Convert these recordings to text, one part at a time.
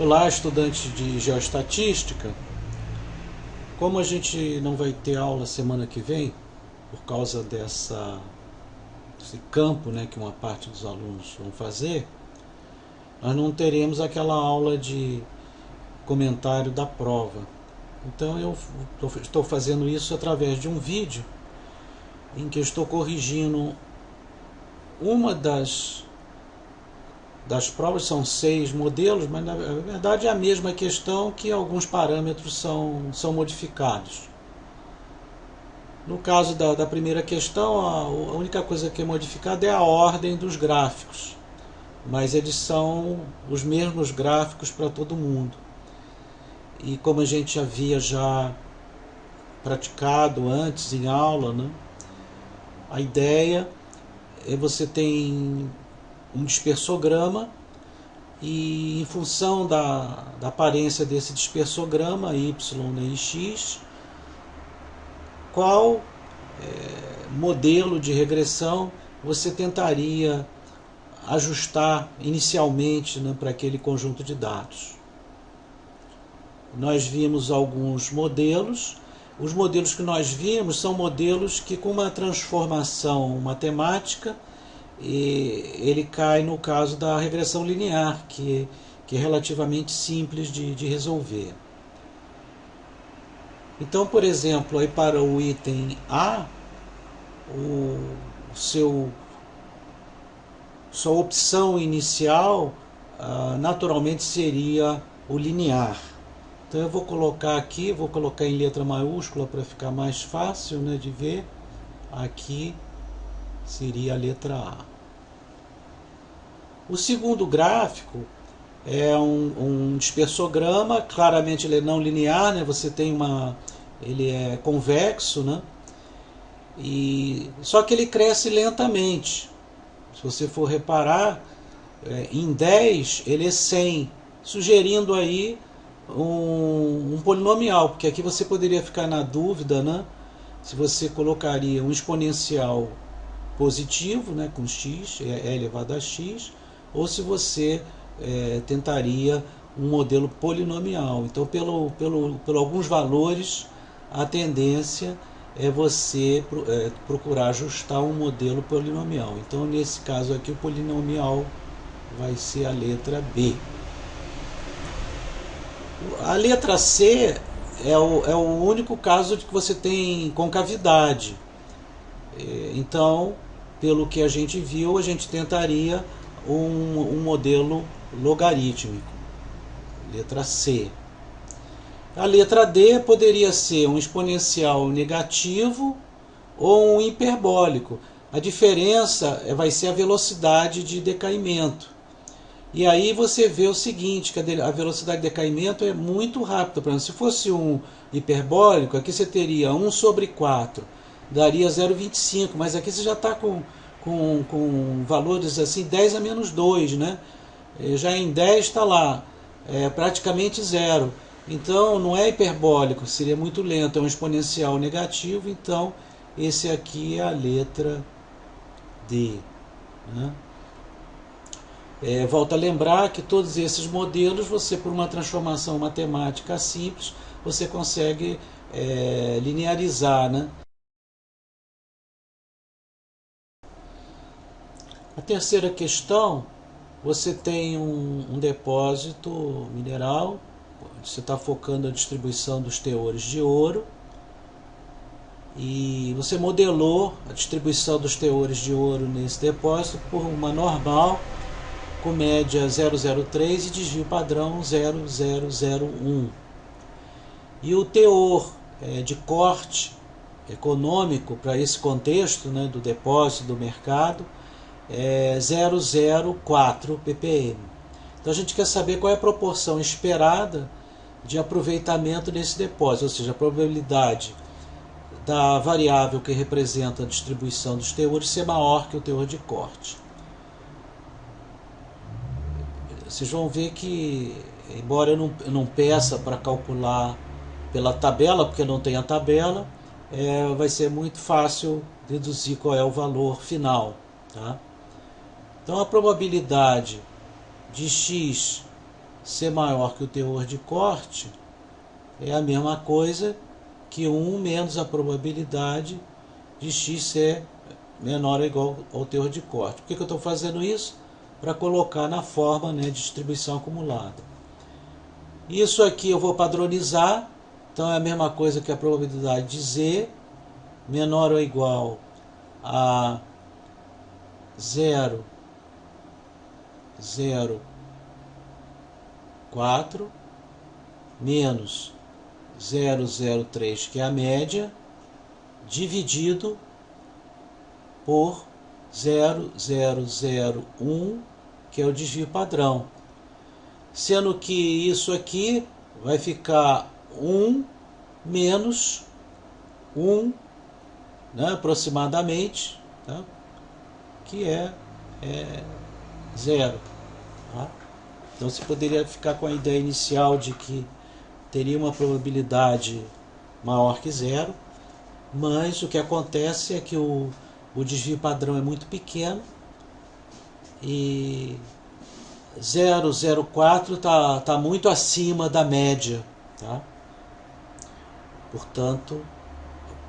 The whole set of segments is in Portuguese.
Olá, estudantes de geoestatística. Como a gente não vai ter aula semana que vem, por causa desse campo, né, que uma parte dos alunos vão fazer, nós não teremos aquela aula de comentário da prova. Então eu estou fazendo isso através de um vídeo em que eu estou corrigindo uma das provas. São 6 modelos, mas na verdade é a mesma questão, que alguns parâmetros são modificados. No caso da primeira questão, a única coisa que é modificada é a ordem dos gráficos, mas eles são os mesmos gráficos para todo mundo. E como a gente havia já praticado antes em aula, né, a ideia é você tem um dispersograma e, em função da aparência desse dispersograma, y, e x, qual modelo de regressão você tentaria ajustar inicialmente, né, para aquele conjunto de dados. Nós vimos alguns modelos. Os modelos que nós vimos são modelos que, com uma transformação matemática, ele cai no caso da regressão linear, que é relativamente simples de resolver. Então, por exemplo, aí para o item A, sua opção inicial naturalmente seria o linear. Então eu vou colocar aqui, vou colocar em letra maiúscula para ficar mais fácil, né, de ver. Aqui seria a letra A. O segundo gráfico é um dispersograma. Claramente ele é não linear, né? Você tem ele é convexo, né? Só que ele cresce lentamente. Se você for reparar, em 10 ele é 100, sugerindo aí um polinomial, porque aqui você poderia ficar na dúvida, né, se você colocaria um exponencial positivo, né, com x, é elevado a x, ou se você tentaria um modelo polinomial. Então, pelo alguns valores, a tendência é você procurar ajustar um modelo polinomial. Então, nesse caso aqui, o polinomial vai ser a letra B. A letra C é o único caso de que você tem concavidade. Então, pelo que a gente viu, a gente tentaria um modelo logarítmico. Letra C. A letra D poderia ser um exponencial negativo ou um hiperbólico. A diferença vai ser a velocidade de decaimento. E aí você vê o seguinte, que a velocidade de decaimento é muito rápida. Por exemplo, se fosse um hiperbólico, aqui você teria 1 sobre 4, daria 0,25, mas aqui você já está com valores assim, 10 a menos 2, né? Já em 10 está lá, praticamente zero. Então não é hiperbólico, seria muito lento, é um exponencial negativo. Então esse aqui é a letra D, né? Volto a lembrar que todos esses modelos, você, por uma transformação matemática simples, você consegue linearizar, né? A terceira questão, você tem um depósito mineral, você está focando a distribuição dos teores de ouro, e você modelou a distribuição dos teores de ouro nesse depósito por uma normal, com média 0,03 e desvio padrão 0,001. E o teor de corte econômico para esse contexto, né, do depósito do mercado, é 0,04 ppm. Então a gente quer saber qual é a proporção esperada de aproveitamento desse depósito, ou seja, a probabilidade da variável que representa a distribuição dos teores ser maior que o teor de corte. Vocês vão ver que, embora eu não peça para calcular pela tabela, porque não tem a tabela, vai ser muito fácil deduzir qual é o valor final, tá? Então a probabilidade de x ser maior que o teor de corte é a mesma coisa que 1 menos a probabilidade de x ser menor ou igual ao teor de corte. Por que eu estou fazendo isso? Para colocar na forma, né, de distribuição acumulada. Isso aqui eu vou padronizar, então é a mesma coisa que a probabilidade de z menor ou igual a 0,04 menos 0,03, que é a média, dividido por 0,001, que é o desvio padrão. Sendo que isso aqui vai ficar 1 menos 1, né, aproximadamente, tá? Que é 0. Tá? Então você poderia ficar com a ideia inicial de que teria uma probabilidade maior que 0, mas o que acontece é que o desvio padrão é muito pequeno e 0,04 tá muito acima da média, tá? Portanto,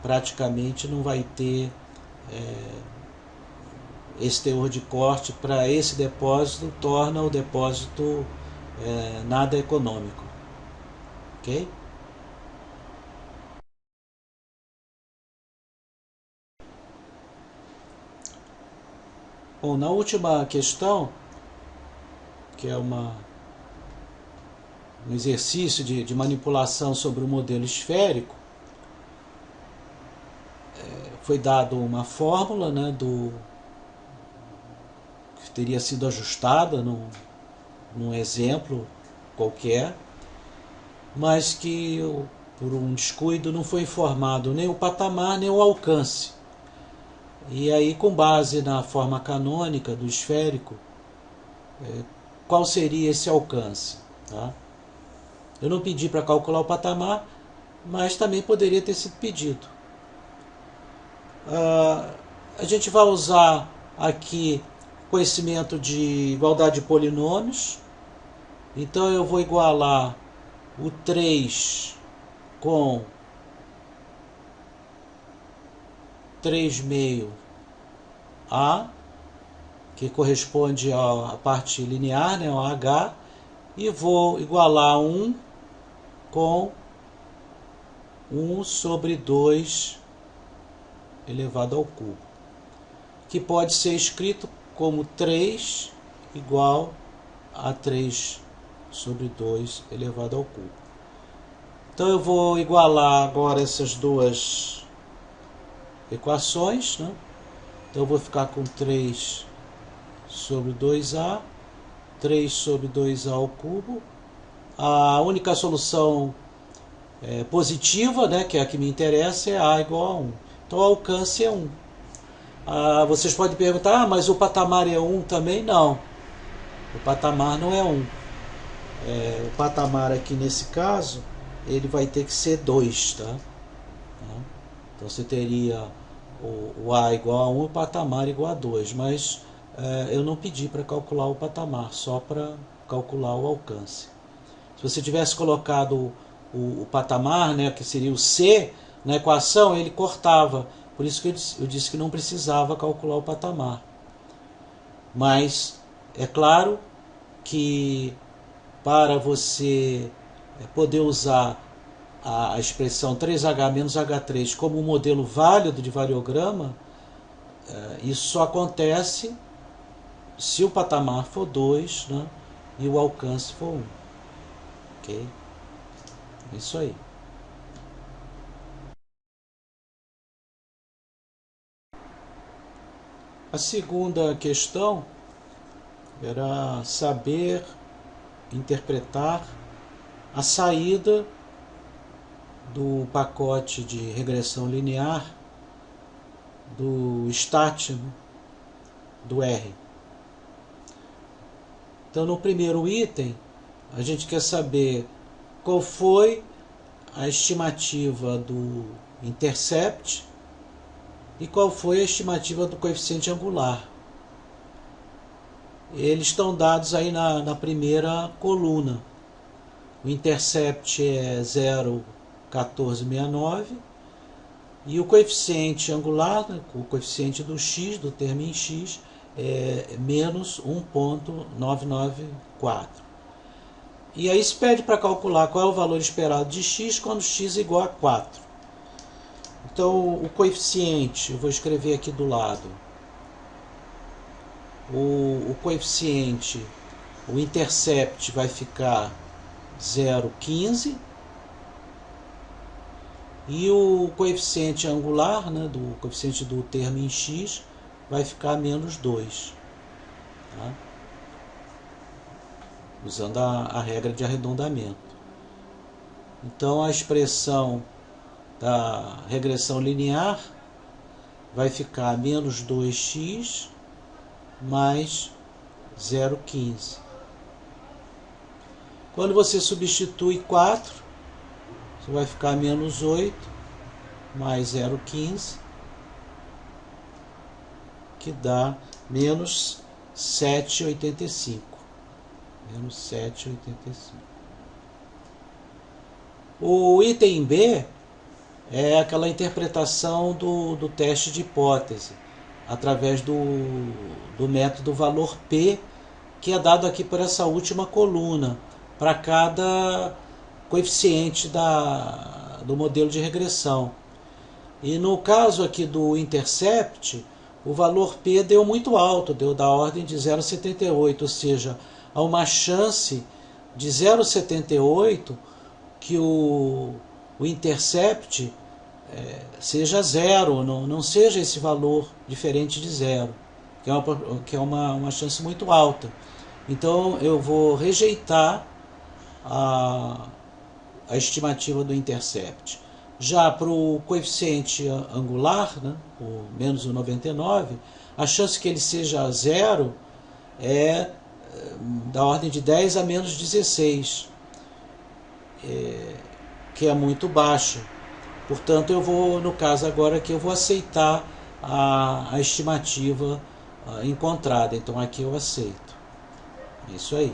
praticamente não vai ter esse teor de corte para esse depósito, torna o depósito nada econômico. Ok? Bom, na última questão, que é um exercício de manipulação sobre o modelo esférico, foi dado uma fórmula, né, que teria sido ajustada num exemplo qualquer, mas que por um descuido não foi informado nem o patamar nem o alcance. E aí, com base na forma canônica do esférico, qual seria esse alcance? Tá? Eu não pedi para calcular o patamar, mas também poderia ter sido pedido. A gente vai usar aqui conhecimento de igualdade de polinômios. Então eu vou igualar o 3 com 3/6a, que corresponde à parte linear, né, ao h, e vou igualar 1 com 1 sobre 2 elevado ao cubo, que pode ser escrito como 3 igual a 3 sobre 2 elevado ao cubo. Então eu vou igualar agora essas duas equações, né? Então eu vou ficar com 3 sobre 2a, 3 sobre 2a ao cubo. A única solução positiva, né, que é a que me interessa, é a igual a 1. Então o alcance é 1. Vocês podem perguntar, mas o patamar é 1 também? Não. O patamar não é 1. O patamar aqui nesse caso, ele vai ter que ser 2. Tá? Então você teria o A igual a 1 e o patamar igual a 2. Mas eu não pedi para calcular o patamar, só para calcular o alcance. Se você tivesse colocado o patamar, né, que seria o C, na equação, ele cortava. Por isso que eu disse que não precisava calcular o patamar. Mas é claro que para você poder usar a expressão 3H menos H3 como um modelo válido de variograma, isso só acontece se o patamar for 2, né, e o alcance for 1. Ok? É isso aí. A segunda questão era saber interpretar a saída do pacote de regressão linear do STAT, do R. Então, no primeiro item, a gente quer saber qual foi a estimativa do intercept e qual foi a estimativa do coeficiente angular. eles estão dados aí na primeira coluna. O intercept é 0,1469 e o coeficiente angular, né, o coeficiente do x, do termo em x, é menos 1,994. E aí se pede para calcular qual é o valor esperado de x quando x é igual a 4. Então o coeficiente, eu vou escrever aqui do lado, o coeficiente, o intercept vai ficar 0,15 e o coeficiente angular, né, do coeficiente do termo em x, vai ficar menos 2. Tá? Usando a regra de arredondamento. Então a expressão da regressão linear vai ficar menos 2x mais 0,15. Quando você substitui 4, você vai ficar menos 8 mais 0,15, que dá menos 7,85. Menos 7,85. O item B é aquela interpretação do teste de hipótese, através do método valor P, que é dado aqui por essa última coluna, para cada coeficiente do modelo de regressão. E no caso aqui do intercept, o valor P deu muito alto, deu da ordem de 0,78, ou seja, há uma chance de 0,78 que o intercept seja zero, não seja esse valor diferente de zero, que é uma chance muito alta. Então eu vou rejeitar a estimativa do intercept. Já para o coeficiente angular, né, o menos o 99, a chance que ele seja zero é da ordem de 10 a menos 16, que é muito baixa. Portanto, eu vou, no caso agora aqui, eu vou aceitar a estimativa encontrada. Então aqui eu aceito. É isso aí.